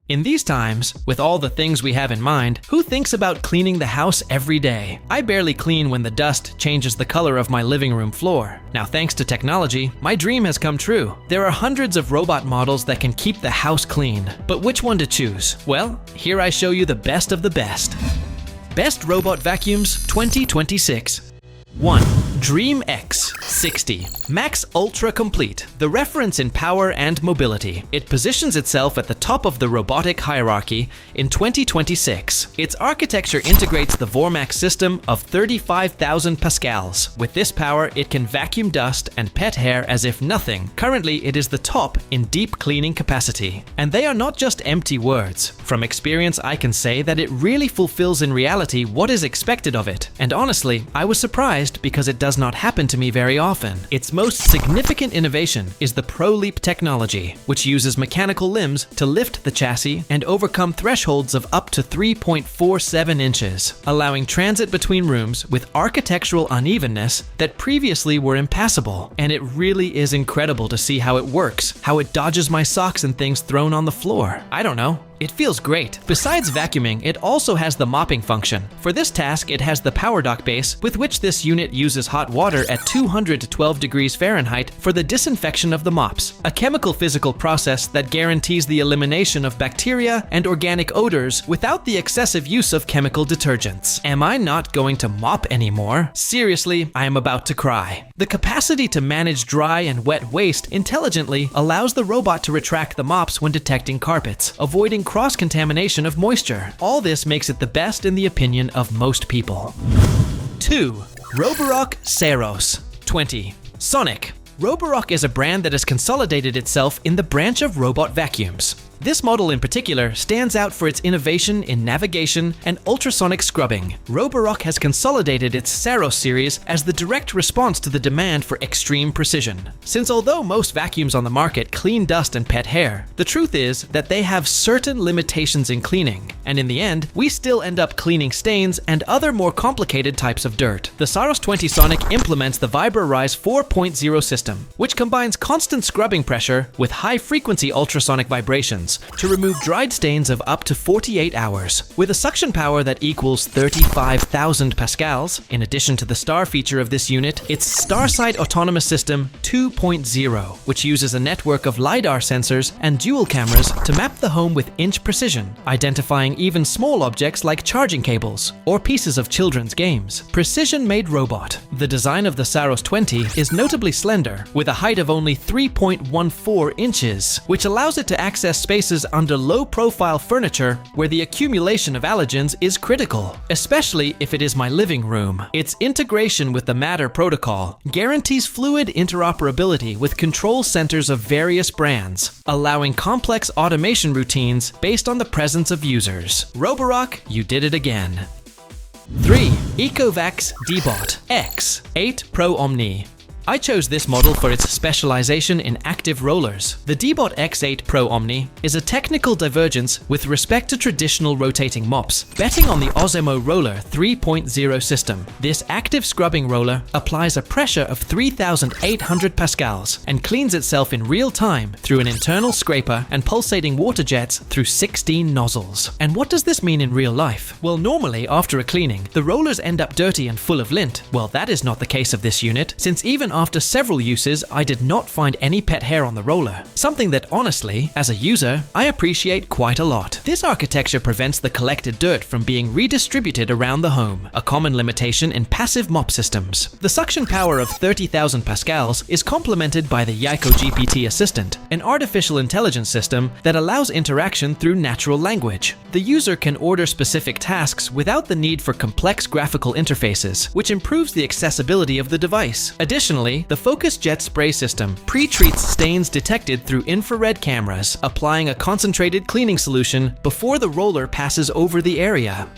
In these times, with all the things we have in mind, who thinks about cleaning the house every day? I barely clean when the dust changes the color of my living room floor. Now, thanks to technology, my dream has come true. There are hundreds of robot models that can keep the house clean. But which one to choose? Well, here I show you the best of the best. Best Robot Vacuums 2026. 1. Dream X60 Max Ultra Complete, the reference in power and mobility. It positions itself at the top of the robotic hierarchy in 2026. Its architecture integrates the Max system of 35,000 pascals. With this power, it can vacuum dust and pet hair as if nothing. Currently, it is the top in deep cleaning capacity. And they are not just empty words. From experience, I can say that it really fulfills in reality what is expected of it. And honestly, I was surprised because it does not happen to me very often. Its most significant innovation is the ProLeap technology, which uses mechanical limbs to lift the chassis and overcome thresholds of up to 3.47 inches, allowing transit between rooms with architectural unevenness that previously were impassable. And it really is incredible to see how it works, how it dodges my socks and things thrown on the floor. I don't know. It feels great. Besides vacuuming, it also has the mopping function. For this task, it has the power dock base, with which this unit uses hot water at 212 degrees Fahrenheit for the disinfection of the mops, a chemical physical process that guarantees the elimination of bacteria and organic odors without the excessive use of chemical detergents. Am I not going to mop anymore? Seriously, I am about to cry. The capacity to manage dry and wet waste intelligently allows the robot to retract the mops when detecting carpets, avoiding cross-contamination of moisture. All this makes it the best in the opinion of most people. 2. Robok Saros Z70 Sonic. Robok is a brand that has consolidated itself in the branch of robot vacuums. This model in particular stands out for its innovation in navigation and ultrasonic scrubbing. Robok has consolidated its Saros series as the direct response to the demand for extreme precision. Since although most vacuums on the market clean dust and pet hair, the truth is that they have certain limitations in cleaning, and in the end, we still end up cleaning stains and other more complicated types of dirt. The Saros Z70 Sonic implements the VibraRise 4.0 system, which combines constant scrubbing pressure with high-frequency ultrasonic vibrations to remove dried stains of up to 48 hours. With a suction power that equals 35,000 pascals, in addition to the star feature of this unit, it's Starsight Autonomous System 2.0, which uses a network of LiDAR sensors and dual cameras to map the home with inch precision, identifying even small objects like charging cables or pieces of children's games. Precision-made robot. The design of the Saros Z70 is notably slender, with a height of only 3.14 inches, which allows it to access spaces under low-profile furniture where the accumulation of allergens is critical, especially if it is my living room. Its integration with the Matter protocol guarantees fluid interoperability with control centers of various brands, allowing complex automation routines based on the presence of users. Robok, you did it again. 3. Eovax Debot X8 Pro Omni. I chose this model for its specialization in active rollers. The Debot X8 Pro Omni is a technical divergence with respect to traditional rotating mops, betting on the Osmo Roller 3.0 system. This active scrubbing roller applies a pressure of 3,800 pascals and cleans itself in real time through an internal scraper and pulsating water jets through 16 nozzles. And what does this mean in real life? Well, normally after a cleaning, the rollers end up dirty and full of lint. Well, that is not the case of this unit, since even after several uses, I did not find any pet hair on the roller, something that honestly, as a user, I appreciate quite a lot. This architecture prevents the collected dirt from being redistributed around the home, a common limitation in passive mop systems. The suction power of 30,000 pascals is complemented by the Yaiko GPT Assistant, an artificial intelligence system that allows interaction through natural language. The user can order specific tasks without the need for complex graphical interfaces, which improves the accessibility of the device. Additionally, the Focus Jet spray system pre-treats stains detected through infrared cameras, applying a concentrated cleaning solution before the roller passes over the area.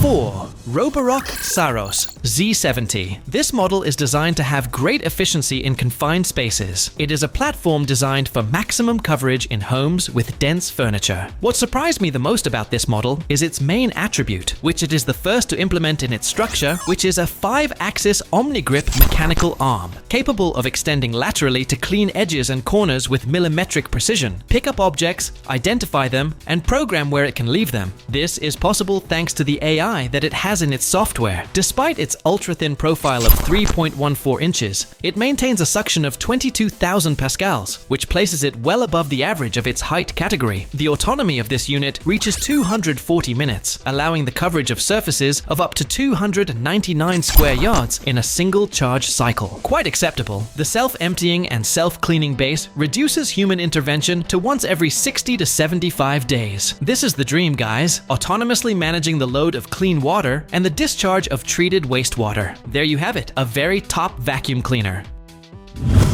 4. Robok Saros Z70. This model is designed to have great efficiency in confined spaces. It is a platform designed for maximum coverage in homes with dense furniture. What surprised me the most about this model is its main attribute, which it is the first to implement in its structure, which is a 5-axis Omni grip mechanical arm, capable of extending laterally to clean edges and corners with millimetric precision, pick up objects, identify them, and program where it can leave them. This is possible thanks to the AI that it has in its software. Despite its ultra-thin profile of 3.14 inches, it maintains a suction of 22,000 pascals, which places it well above the average of its height category. The autonomy of this unit reaches 240 minutes, allowing the coverage of surfaces of up to 299 square yards in a single charge cycle. Quite acceptable. The self-emptying and self-cleaning base reduces human intervention to once every 60 to 75 days. This is the dream, guys. Autonomously managing the load of clean water and the discharge of treated wastewater. There you have it, a very top vacuum cleaner.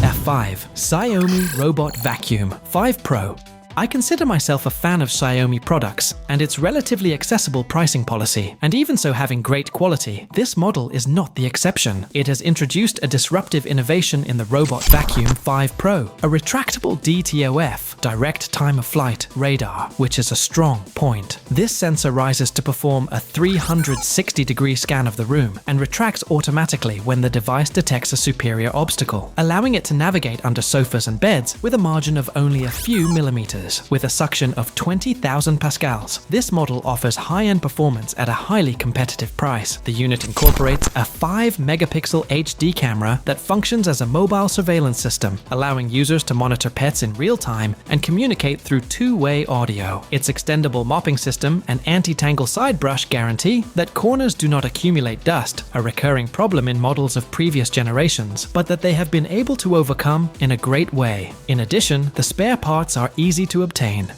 F5. Xiaomi Robot Vacuum 5 Pro. I consider myself a fan of Xiaomi products and its relatively accessible pricing policy, and even so having great quality. This model is not the exception. It has introduced a disruptive innovation in the Robot Vacuum 5 Pro, a retractable DTOF, direct time of flight radar, which is a strong point. This sensor rises to perform a 360-degree scan of the room and retracts automatically when the device detects a superior obstacle, allowing it to navigate under sofas and beds with a margin of only a few millimeters. With a suction of 20,000 pascals. This model offers high-end performance at a highly competitive price. The unit incorporates a 5-megapixel HD camera that functions as a mobile surveillance system, allowing users to monitor pets in real time and communicate through two-way audio. Its extendable mopping system and anti-tangle side brush guarantee that corners do not accumulate dust, a recurring problem in models of previous generations, but that they have been able to overcome in a great way. In addition, the spare parts are easy to obtain.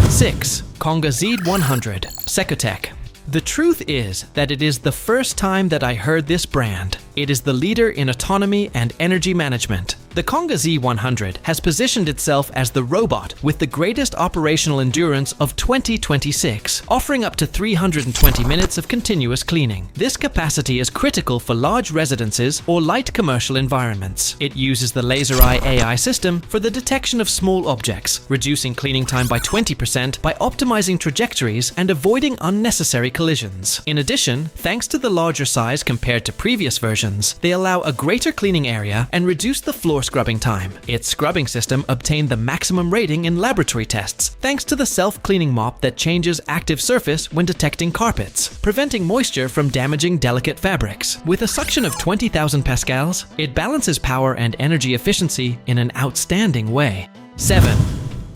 6. Conga Z100 Congotech. The truth is that it is the first time that I heard this brand. It is the leader in autonomy and energy management. The Conga Z100 has positioned itself as the robot with the greatest operational endurance of 2026, offering up to 320 minutes of continuous cleaning. This capacity is critical for large residences or light commercial environments. It uses the Laser Eye AI system for the detection of small objects, reducing cleaning time by 20% by optimizing trajectories and avoiding unnecessary collisions. In addition, thanks to the larger size compared to previous versions, they allow a greater cleaning area and reduce the floor scrubbing time. Its scrubbing system obtained the maximum rating in laboratory tests, thanks to the self-cleaning mop that changes active surface when detecting carpets, preventing moisture from damaging delicate fabrics. With a suction of 20,000 pascals, it balances power and energy efficiency in an outstanding way. 7.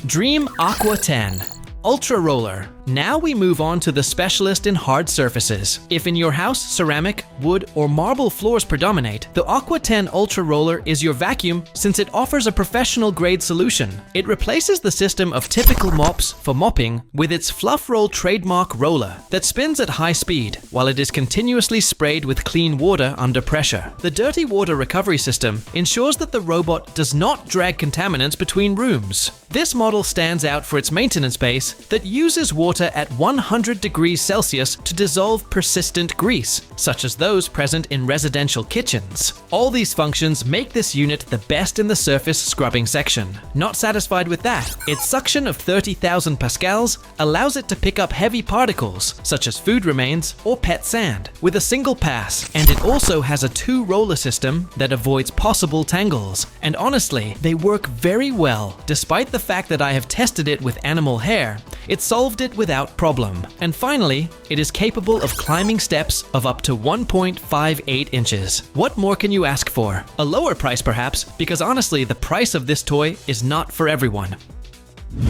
Dream Aqua 10 Ultra Roller. Now we move on to the specialist in hard surfaces. If in your house ceramic, wood, or marble floors predominate, the Aqua 10 Ultra Roller is your vacuum since it offers a professional-grade solution. It replaces the system of typical mops for mopping with its Fluff Roll trademark roller that spins at high speed while it is continuously sprayed with clean water under pressure. The dirty water recovery system ensures that the robot does not drag contaminants between rooms. This model stands out for its maintenance base that uses water at 100 degrees Celsius to dissolve persistent grease, such as those present in residential kitchens. All these functions make this unit the best in the surface scrubbing section. Not satisfied with that, its suction of 30,000 pascals allows it to pick up heavy particles, such as food remains or pet sand, with a single pass, and it also has a 2-roller system that avoids possible tangles. And honestly, they work very well. Despite the fact that I have tested it with animal hair, it solved it without problem. And finally, it is capable of climbing steps of up to 1.58 inches. What more can you ask for? A lower price perhaps, because honestly the price of this toy is not for everyone.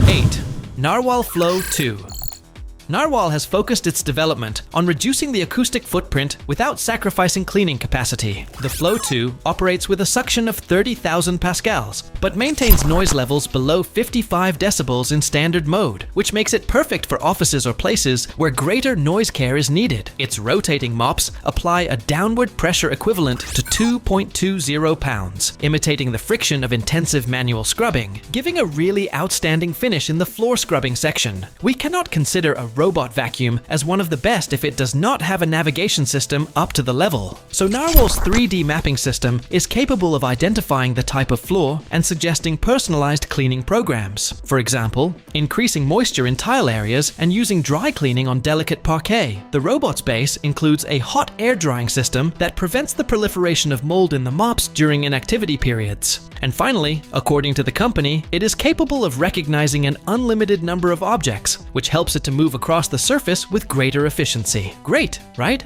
8. Narwhal Flow 2. Narwhal has focused its development on reducing the acoustic footprint without sacrificing cleaning capacity. The Flow 2 operates with a suction of 30,000 pascals, but maintains noise levels below 55 decibels in standard mode, which makes it perfect for offices or places where greater noise care is needed. Its rotating mops apply a downward pressure equivalent to 2.20 pounds, imitating the friction of intensive manual scrubbing, giving a really outstanding finish in the floor scrubbing section. We cannot consider a robot vacuum as one of the best if it does not have a navigation system up to the level. So Narwhal's 3D mapping system is capable of identifying the type of floor and suggesting personalized cleaning programs. For example, increasing moisture in tile areas and using dry cleaning on delicate parquet. The robot's base includes a hot air drying system that prevents the proliferation of mold in the mops during inactivity periods. And finally, according to the company, it is capable of recognizing an unlimited number of objects, which helps it to move across the surface with greater efficiency. Great, right?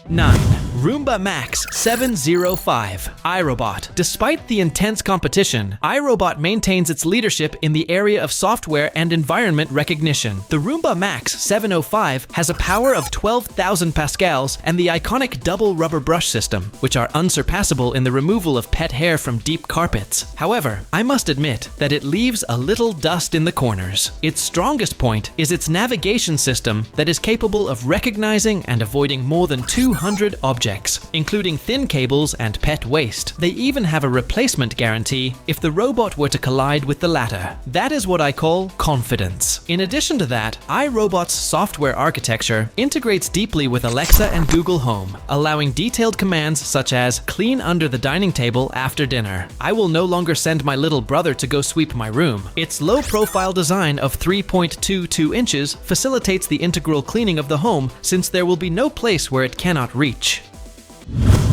9. Roomba Max 705 iRobot. Despite the intense competition, iRobot maintains its leadership in the area of software and environment recognition. The Roomba Max 705 has a power of 12,000 pascals and the iconic double rubber brush system, which are unsurpassable in the removal of pet hair from deep carpets. However, I must admit that it leaves a little dust in the corners. Its strongest point is its navigation system that is capable of recognizing and avoiding more than 200 objects, including thin cables and pet waste. They even have a replacement guarantee if the robot were to collide with the latter. That is what I call confidence. In addition to that, iRobot's software architecture integrates deeply with Alexa and Google Home, allowing detailed commands such as clean under the dining table after dinner. I will no longer send my little brother to go sweep my room. Its low-profile design of 3.22 inches facilitates the integral cleaning of the home, since there will be no place where it cannot reach.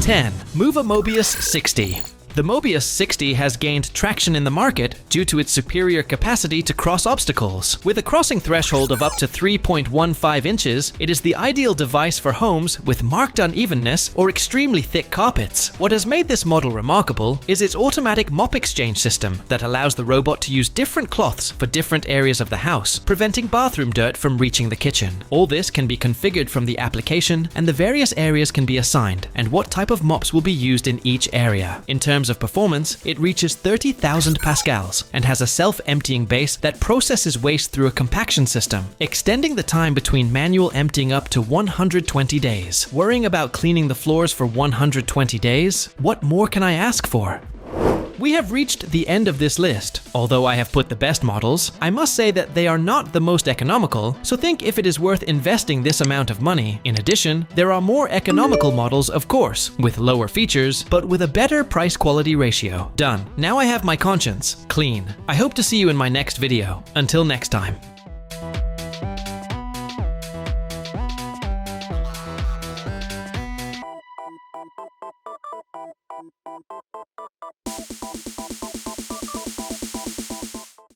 10. Mobius 60. The Mobius 60 has gained traction in the market due to its superior capacity to cross obstacles. With a crossing threshold of up to 3.15 inches, it is the ideal device for homes with marked unevenness or extremely thick carpets. What has made this model remarkable is its automatic mop exchange system that allows the robot to use different cloths for different areas of the house, preventing bathroom dirt from reaching the kitchen. All this can be configured from the application, and the various areas can be assigned, and what type of mops will be used in each area. In terms of performance, it reaches 30,000 pascals and has a self-emptying base that processes waste through a compaction system, extending the time between manual emptying up to 120 days. Worrying about cleaning the floors for 120 days? What more can I ask for? We have reached the end of this list. Although I have put the best models, I must say that they are not the most economical, so think if it is worth investing this amount of money. In addition, there are more economical models, of course, with lower features, but with a better price-quality ratio. Done. Now I have my conscience clean. I hope to see you in my next video. Until next time.